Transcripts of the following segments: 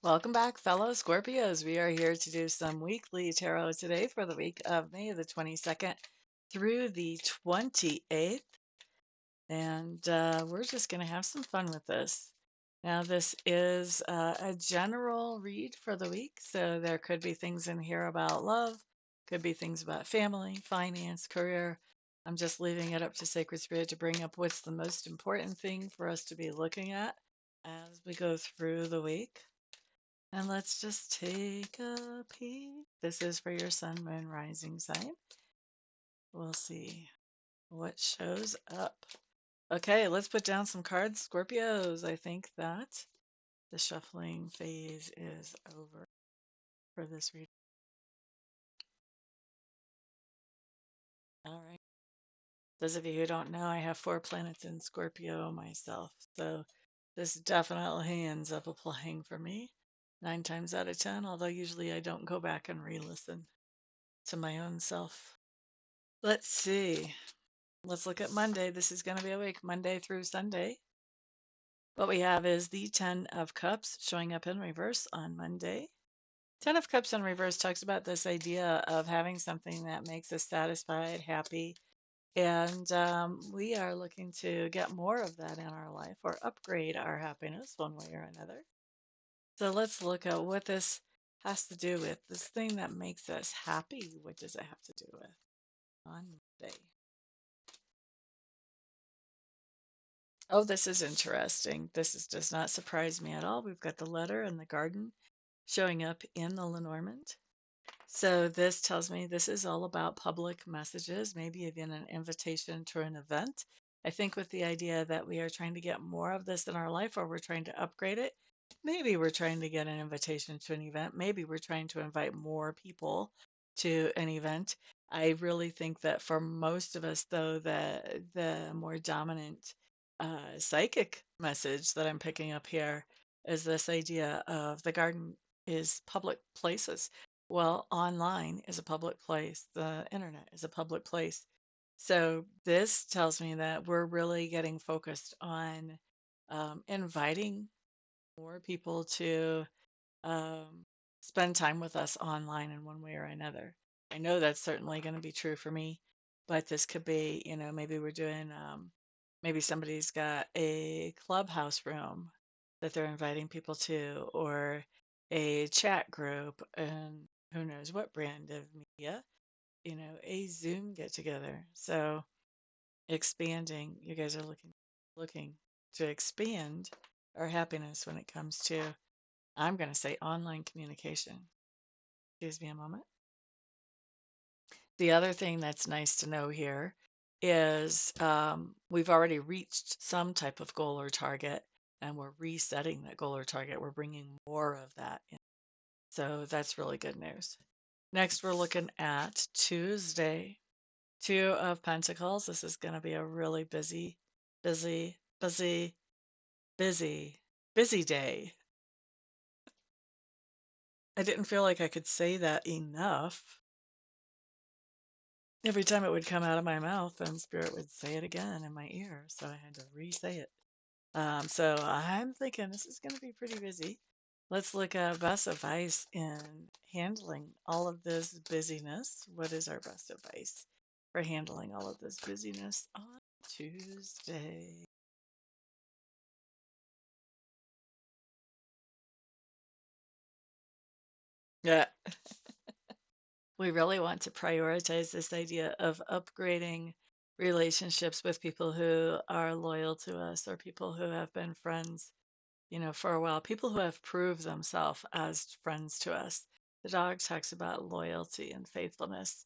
Welcome back, fellow Scorpios. We are here to do some weekly tarot today for the week of May the 22nd through the 28th. And we're just going to have some fun with this. Now, this is a general read for the week. So there could be things in here about love, could be things about family, finance, career. I'm just leaving it up to Sacred Spirit to bring up what's the most important thing for us to be looking at as we go through the week. And let's just take a peek. This is for your sun, moon, rising sign. We'll see what shows up. Okay, let's put down some cards, Scorpios. I think that the shuffling phase is over for this reading. All right. Those of you who don't know, I have 4 planets in Scorpio myself. So this definitely ends up applying for me 9 times out of 10, although usually I don't go back and re listen to my own self. Let's see. Let's look at Monday. This is going to be a week, Monday through Sunday. What we have is the Ten of Cups showing up in reverse on Monday. Ten of Cups in reverse talks about this idea of having something that makes us satisfied, happy, and we are looking to get more of that in our life or upgrade our happiness one way or another. So let's look at what this has to do with. This thing that makes us happy, what does it have to do with on Monday? Oh, this is interesting. Does not surprise me at all. We've got the letter and the garden showing up in the Lenormand. So this tells me this is all about public messages, maybe even an invitation to an event. I think with the idea that we are trying to get more of this in our life or we're trying to upgrade it. Maybe we're trying to get an invitation to an event. Maybe we're trying to invite more people to an event. I really think that for most of us, though, the more dominant psychic message that I'm picking up here is this idea of the garden is public places. Well, online is a public place. The internet is a public place. So this tells me that we're really getting focused on inviting more people to um, spend time with us online in one way or another. I know that's certainly going to be true for me, but this could be, maybe we're doing, maybe somebody's got a clubhouse room that they're inviting people to, or a chat group, and who knows what brand of media, a Zoom get together. So expanding, you guys are looking to expand our happiness when it comes to, I'm going to say, online communication. Excuse me a moment. The other thing that's nice to know here is we've already reached some type of goal or target, and we're resetting that goal or target. We're bringing more of that in. So that's really good news. Next, we're looking at Tuesday, Two of Pentacles. This is going to be a really busy, busy, busy, busy, busy day. I didn't feel like I could say that enough. Every time it would come out of my mouth, and Spirit would say it again in my ear, so I had to re-say it. So I'm thinking this is going to be pretty busy. Let's look at best advice in handling all of this busyness. What is our best advice for handling all of this busyness on Tuesday? Yeah, we really want to prioritize this idea of upgrading relationships with people who are loyal to us or people who have been friends, for a while, people who have proved themselves as friends to us. The dog talks about loyalty and faithfulness.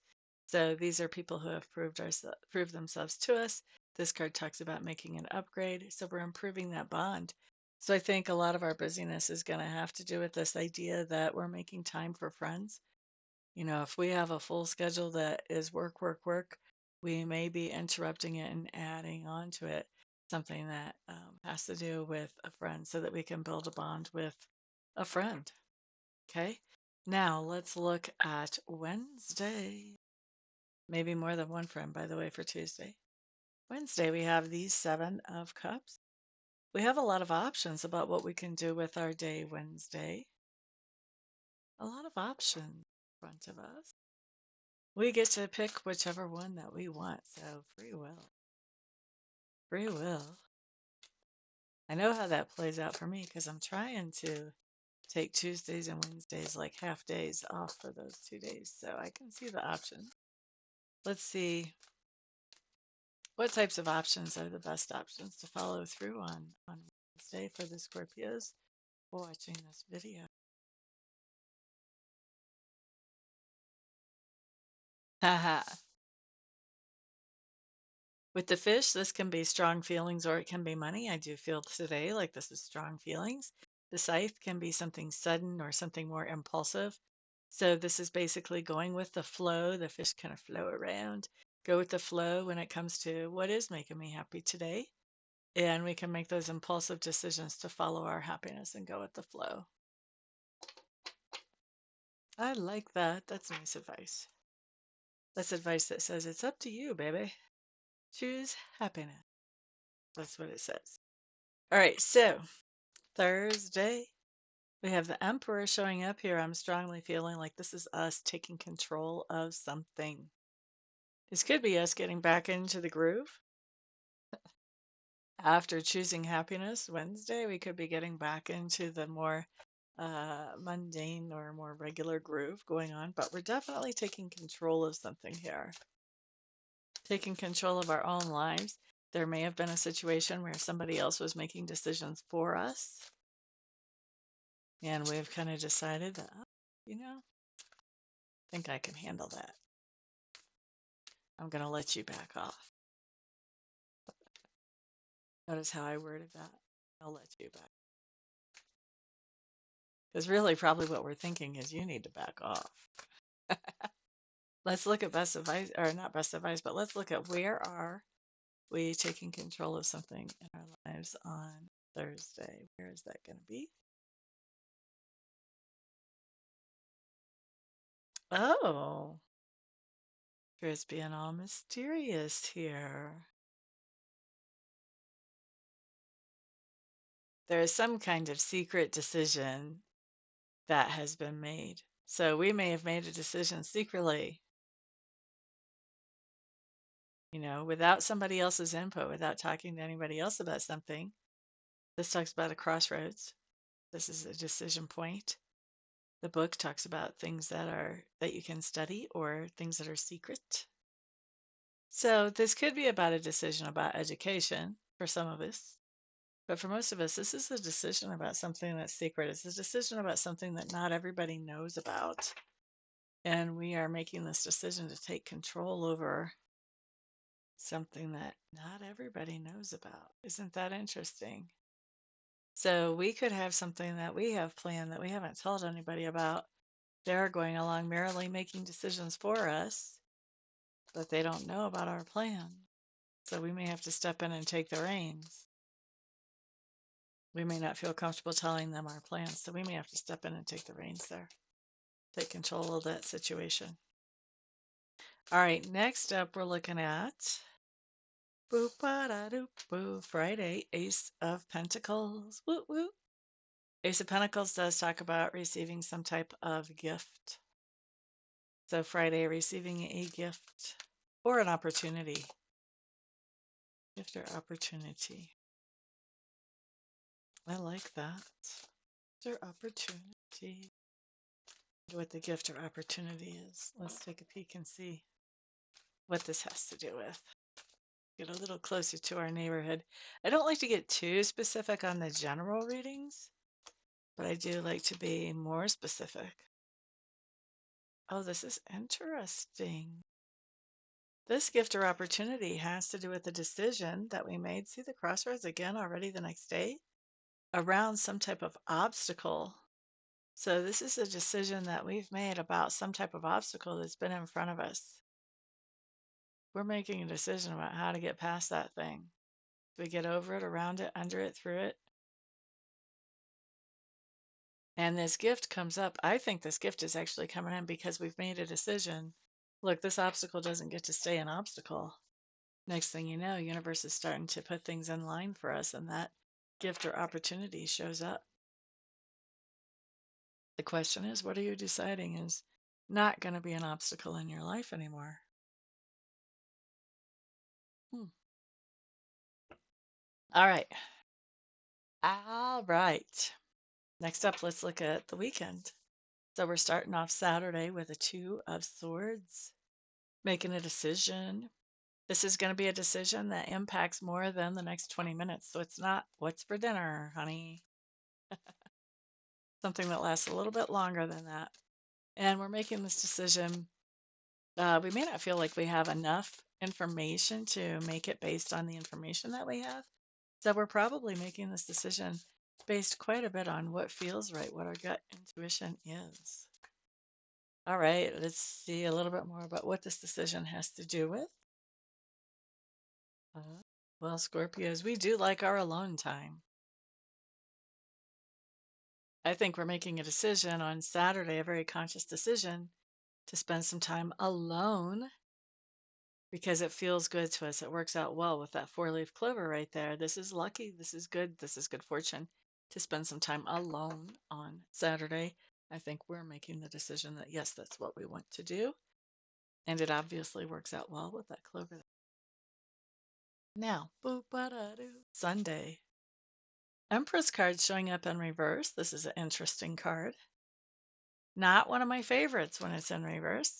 So these are people who have proved themselves to us. This card talks about making an upgrade. So we're improving that bond. So I think a lot of our busyness is going to have to do with this idea that we're making time for friends. If we have a full schedule that is work, work, work, we may be interrupting it and adding on to it something that has to do with a friend so that we can build a bond with a friend. Okay. Now let's look at Wednesday. Maybe more than one friend, by the way, for Tuesday. Wednesday, we have the Seven of Cups. We have a lot of options about what we can do with our day Wednesday. a lot of options in front of us. We get to pick whichever one that we want. So free will. Free will. I know how that plays out for me because I'm trying to take Tuesdays and Wednesdays like half days off for those 2 days. So I can see the options. Let's see what types of options are the best options to follow through on Wednesday for the Scorpios watching this video. Haha. With the fish, this can be strong feelings or it can be money. I do feel today like this is strong feelings. The scythe can be something sudden or something more impulsive. So this is basically going with the flow. The fish kind of flow around, go with the flow when it comes to what is making me happy today. And we can make those impulsive decisions to follow our happiness and go with the flow. I like that. That's nice advice. That's advice that says it's up to you, baby. Choose happiness. That's what it says. All right, so Thursday, we have the Emperor showing up here. I'm strongly feeling like this is us taking control of something. This could be us getting back into the groove. After choosing happiness Wednesday, we could be getting back into the more mundane or more regular groove going on, but we're definitely taking control of something here. Taking control of our own lives. There may have been a situation where somebody else was making decisions for us. And we've kind of decided that, I think I can handle that. I'm going to let you back off. Notice how I worded that. I'll let you back. Because really, probably what we're thinking is you need to back off. Let's look at best advice, or not best advice, but let's look at where are we taking control of something in our lives on Thursday. Where is that going to be? Oh, Spirit's being all mysterious here. There is some kind of secret decision that has been made. So we may have made a decision secretly, without somebody else's input, without talking to anybody else about something. This talks about a crossroads. This is a decision point. The book talks about things that you can study or things that are secret. So this could be about a decision about education for some of us. But for most of us, this is a decision about something that's secret. It's a decision about something that not everybody knows about. And we are making this decision to take control over something that not everybody knows about. Isn't that interesting? So we could have something that we have planned that we haven't told anybody about. They're going along merrily making decisions for us, but they don't know about our plan. So we may have to step in and take the reins. We may not feel comfortable telling them our plans, so we may have to step in and take the reins there. Take control of that situation. All right, next up, we're looking at Friday, Ace of Pentacles. Woo woo. Ace of Pentacles does talk about receiving some type of gift. So Friday, receiving a gift or an opportunity. Gift or opportunity. I like that. Gift or opportunity. What the gift or opportunity is. Let's take a peek and see what this has to do with. Get a little closer to our neighborhood. I don't like to get too specific on the general readings, but I do like to be more specific. Oh, this is interesting. This gift or opportunity has to do with the decision that we made. See the crossroads again already the next day? Around some type of obstacle. So this is a decision that we've made about some type of obstacle that's been in front of us. We're making a decision about how to get past that thing. We get over it, around it, under it, through it. And this gift comes up. I think this gift is actually coming in because we've made a decision. Look, this obstacle doesn't get to stay an obstacle. Next thing you know, universe is starting to put things in line for us, and that gift or opportunity shows up. The question is, what are you deciding is not going to be an obstacle in your life anymore? Hmm. All right. All right. Next up, let's look at the weekend. So we're starting off Saturday with a Two of Swords, making a decision. This is going to be a decision that impacts more than the next 20 minutes. So it's not what's for dinner, honey. Something that lasts a little bit longer than that. And we're making this decision. We may not feel like we have enough information to make it based on the information that we have. So we're probably making this decision based quite a bit on what feels right, what our gut intuition is. All right, let's see a little bit more about what this decision has to do with. Well, Scorpios, we do like our alone time. I think we're making a decision on Saturday, a very conscious decision to spend some time alone because it feels good to us. It works out well with that four-leaf clover right there. This is lucky. This is good. This is good fortune to spend some time alone on Saturday. I think we're making the decision that yes, that's what we want to do. And it obviously works out well with that clover. Now, Sunday. Empress card showing up in reverse. This is an interesting card. Not one of my favorites when it's in reverse.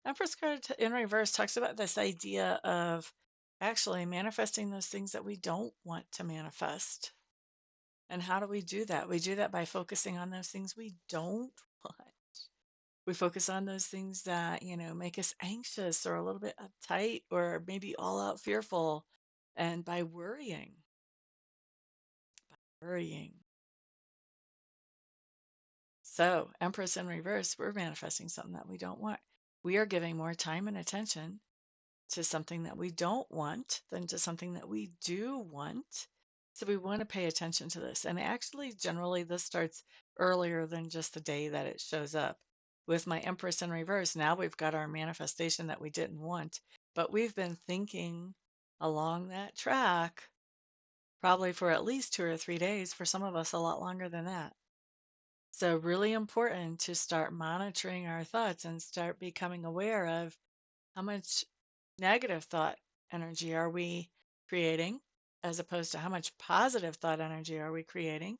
Empress card in reverse talks about this idea of actually manifesting those things that we don't want to manifest. And how do we do that? We do that by focusing on those things we don't want. We focus on those things that, make us anxious or a little bit uptight or maybe all out fearful. And by worrying. So, Empress in reverse, we're manifesting something that we don't want. We are giving more time and attention to something that we don't want than to something that we do want. So we want to pay attention to this. And actually, generally, this starts earlier than just the day that it shows up. With my Empress in reverse, now we've got our manifestation that we didn't want, but we've been thinking along that track probably for at least 2 or 3 days, for some of us, a lot longer than that. So, really important to start monitoring our thoughts and start becoming aware of how much negative thought energy are we creating as opposed to how much positive thought energy are we creating.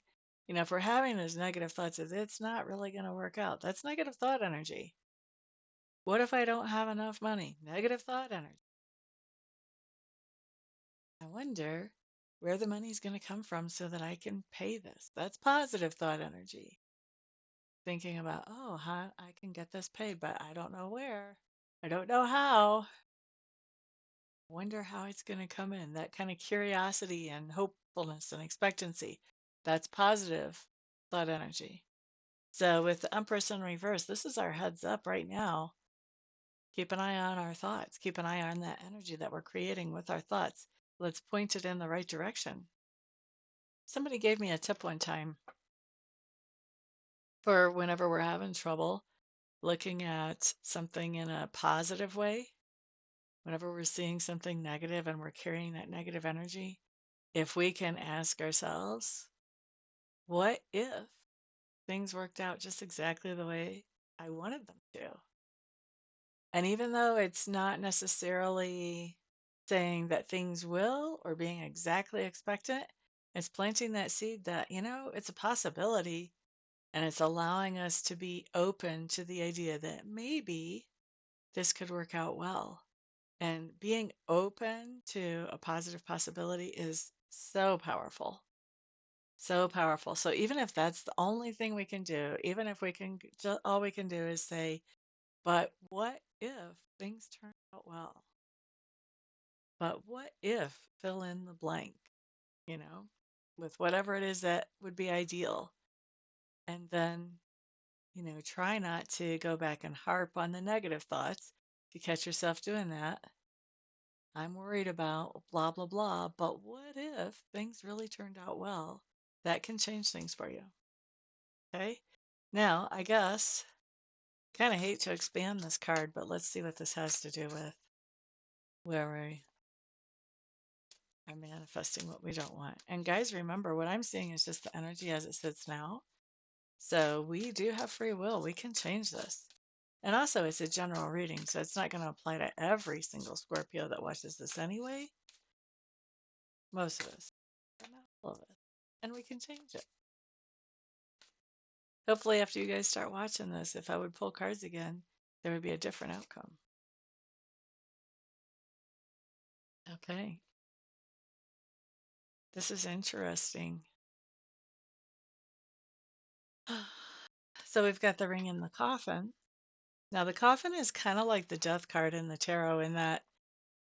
If we're having those negative thoughts of it's not really going to work out, that's negative thought energy. What if I don't have enough money? Negative thought energy. I wonder where the money's going to come from so that I can pay this. That's positive thought energy. Thinking about, oh, how I can get this paid, but I don't know where. I don't know how. Wonder how it's going to come in. That kind of curiosity and hopefulness and expectancy. That's positive thought energy. So with the Empress in reverse, this is our heads up right now. Keep an eye on our thoughts. Keep an eye on that energy that we're creating with our thoughts. Let's point it in the right direction. Somebody gave me a tip one time for whenever we're having trouble looking at something in a positive way, whenever we're seeing something negative and we're carrying that negative energy, if we can ask ourselves, what if things worked out just exactly the way I wanted them to? And even though it's not necessarily saying that things will or being exactly expectant, it's planting that seed that, it's a possibility and it's allowing us to be open to the idea that maybe this could work out well. And being open to a positive possibility is so powerful. So powerful. So even if that's the only thing we can do, even if we can, all we can do is say, but what if things turn out well? But what if fill in the blank, you know, with whatever it is that would be ideal? And then, try not to go back and harp on the negative thoughts. If you catch yourself doing that, I'm worried about blah, blah, blah. But what if things really turned out well? That can change things for you. Okay. Now, I guess, kind of hate to expand this card, but let's see what this has to do with where we are manifesting what we don't want. And guys, remember, what I'm seeing is just the energy as it sits now. So we do have free will. We can change this. And also, it's a general reading, so it's not going to apply to every single Scorpio that watches this anyway. Most of us, but not all of us. And we can change it. Hopefully, after you guys start watching this, if I would pull cards again, there would be a different outcome. Okay. This is interesting. So we've got the ring in the coffin. Now, the coffin is kind of like the death card in the tarot in that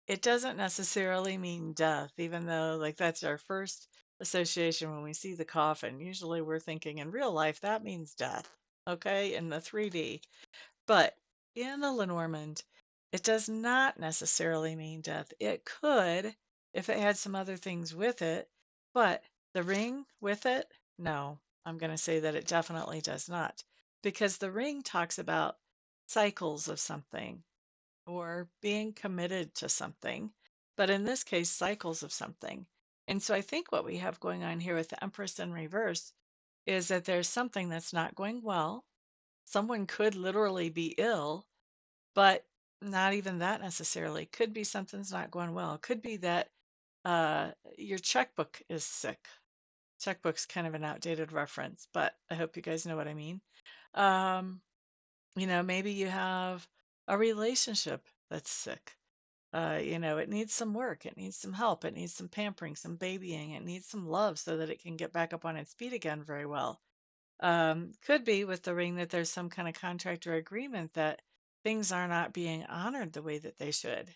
it doesn't necessarily mean death, even though, like, that's our first association when we see the coffin. Usually we're thinking in real life that means death, okay, in the 3D. But in the Lenormand, it does not necessarily mean death. It could if it had some other things with it, but the ring with it, no, I'm going to say that it definitely does not. Because the ring talks about cycles of something or being committed to something, but in this case, cycles of something. And so I think what we have going on here with the Empress in reverse is that there's something that's not going well. Someone could literally be ill, but not even that necessarily. Could be something's not going well. Could be that your checkbook is sick. Checkbook's kind of an outdated reference, but I hope you guys know what I mean. Um, maybe you have a relationship that's sick. It needs some work, it needs some help, it needs some pampering, some babying, it needs some love so that it can get back up on its feet again very well. Could be with the ring that there's some kind of contract or agreement that things are not being honored the way that they should.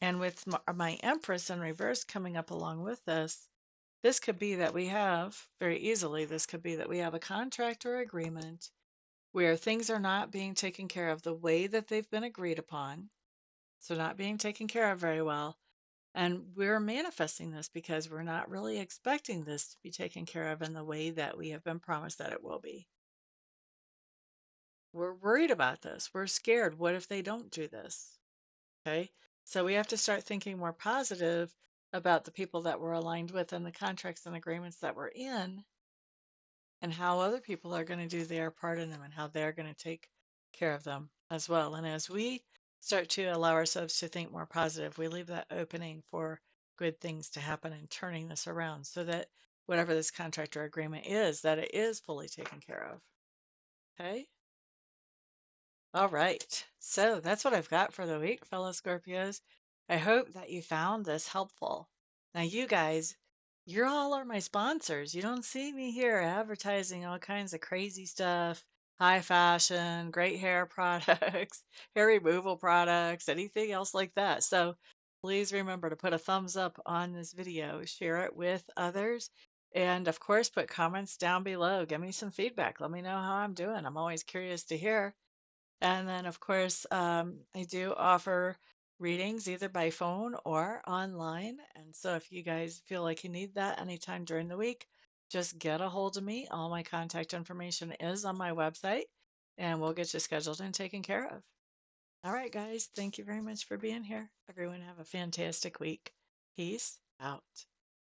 And with my Empress in reverse coming up along with this could be that we have, very easily, this could be that we have a contract or agreement where things are not being taken care of the way that they've been agreed upon. So not being taken care of very well. And we're manifesting this because we're not really expecting this to be taken care of in the way that we have been promised that it will be. We're worried about this. We're scared. What if they don't do this? Okay. So we have to start thinking more positive about the people that we're aligned with and the contracts and agreements that we're in and how other people are going to do their part in them and how they're going to take care of them as well. And as we start to allow ourselves to think more positive, we leave that opening for good things to happen and turning this around so that whatever this contract or agreement is, that it is fully taken care of. Okay. All right. So that's what I've got for the week, fellow Scorpios. I hope that you found this helpful. Now, you guys, you're all are my sponsors. You don't see me here advertising all kinds of crazy stuff, high fashion, great hair products, hair removal products, anything else like that. So please remember to put a thumbs up on this video, share it with others, and of course, put comments down below. Give me some feedback. Let me know how I'm doing. I'm always curious to hear. And then, of course, I do offer readings either by phone or online. And so if you guys feel like you need that anytime during the week, just get a hold of me. All my contact information is on my website, and we'll get you scheduled and taken care of. All right, guys, thank you very much for being here. Everyone have a fantastic week. Peace out.